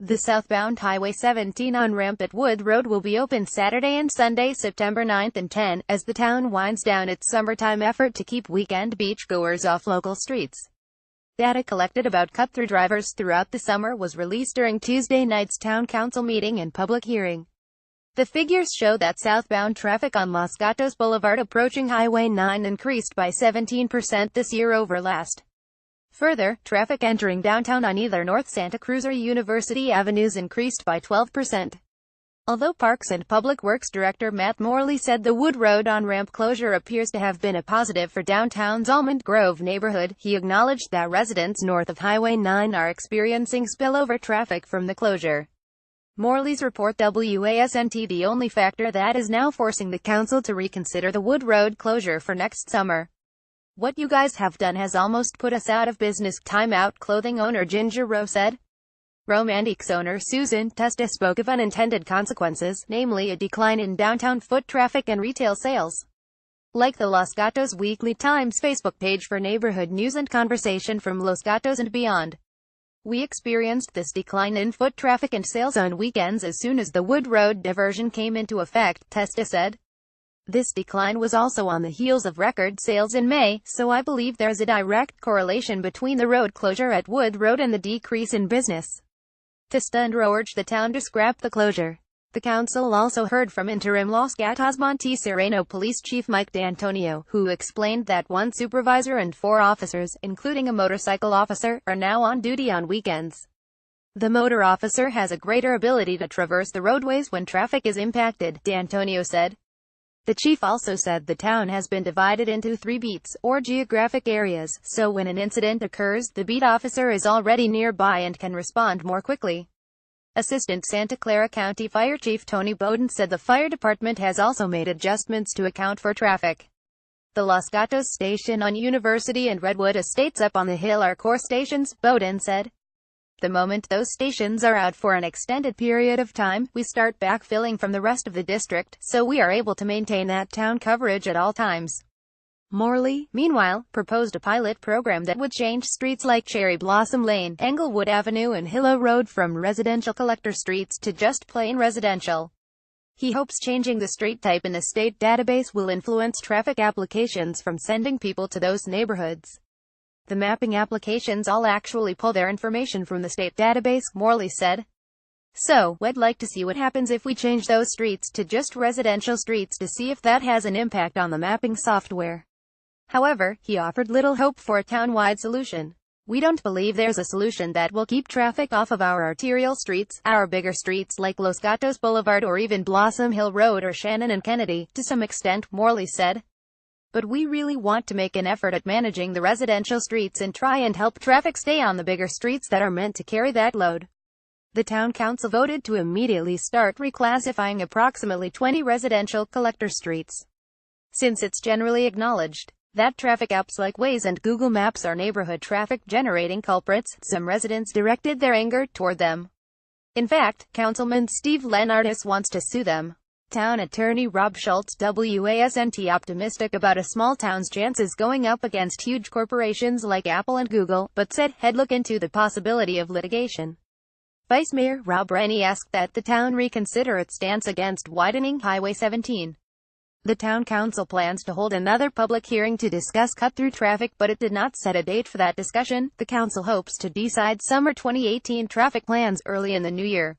The southbound Highway 17 on-ramp at Wood Road will be open Saturday and Sunday, September 9 and 10, as the town winds down its summertime effort to keep weekend beachgoers off local streets. Data collected about cut-through drivers throughout the summer was released during Tuesday night's town council meeting and public hearing. The figures show that southbound traffic on Los Gatos Boulevard approaching Highway 9 increased by 17% this year over last. Further, traffic entering downtown on either North Santa Cruz or University Avenues increased by 12%. Although Parks and Public Works Director Matt Morley said the Wood Road on-ramp closure appears to have been a positive for downtown's Almond Grove neighborhood, he acknowledged that residents north of Highway 9 are experiencing spillover traffic from the closure. Morley's report WASNT the only factor that is now forcing the council to reconsider the Wood Road closure for next summer. "What you guys have done has almost put us out of business," Time Out clothing owner Ginger Rowe said. Romantics owner Susan Testa spoke of unintended consequences, namely a decline in downtown foot traffic and retail sales. Like the Los Gatos Weekly Times Facebook page for neighborhood news and conversation from Los Gatos and beyond. "We experienced this decline in foot traffic and sales on weekends as soon as the Wood Road diversion came into effect," Testa said. "This decline was also on the heels of record sales in May, so I believe there's a direct correlation between the road closure at Wood Road and the decrease in business." Testa and Rowe urged the town to scrap the closure. The council also heard from interim Los Gatos Monte Sereno Police Chief Mike D'Antonio, who explained that one supervisor and 4 officers, including a motorcycle officer, are now on duty on weekends. "The motor officer has a greater ability to traverse the roadways when traffic is impacted," D'Antonio said. The chief also said the town has been divided into 3 beats, or geographic areas, so when an incident occurs, the beat officer is already nearby and can respond more quickly. Assistant Santa Clara County Fire Chief Tony Bowden said the fire department has also made adjustments to account for traffic. "The Los Gatos station on University and Redwood Estates up on the hill are core stations," Bowden said. "The moment those stations are out for an extended period of time, we start backfilling from the rest of the district, so we are able to maintain that town coverage at all times." Morley, meanwhile, proposed a pilot program that would change streets like Cherry Blossom Lane, Englewood Avenue and Hillow Road from residential collector streets to just plain residential. He hopes changing the street type in the state database will influence traffic applications from sending people to those neighborhoods. "The mapping applications all actually pull their information from the state database," Morley said. "So, we'd like to see what happens if we change those streets to just residential streets to see if that has an impact on the mapping software." However, he offered little hope for a town-wide solution. "We don't believe there's a solution that will keep traffic off of our arterial streets, our bigger streets like Los Gatos Boulevard or even Blossom Hill Road or Shannon and Kennedy, to some extent," Morley said. "But we really want to make an effort at managing the residential streets and try and help traffic stay on the bigger streets that are meant to carry that load." The town council voted to immediately start reclassifying approximately 20 residential collector streets. Since it's generally acknowledged that traffic apps like Waze and Google Maps are neighborhood traffic generating culprits, some residents directed their anger toward them. In fact, Councilman Steve Lenartis wants to sue them. Town attorney Rob Schultz WASNT optimistic about a small town's chances going up against huge corporations like Apple and Google, but said he'd look into the possibility of litigation. Vice Mayor Rob Rennie asked that the town reconsider its stance against widening Highway 17. The town council plans to hold another public hearing to discuss cut-through traffic, but it did not set a date for that discussion. The council hopes to decide summer 2018 traffic plans early in the new year.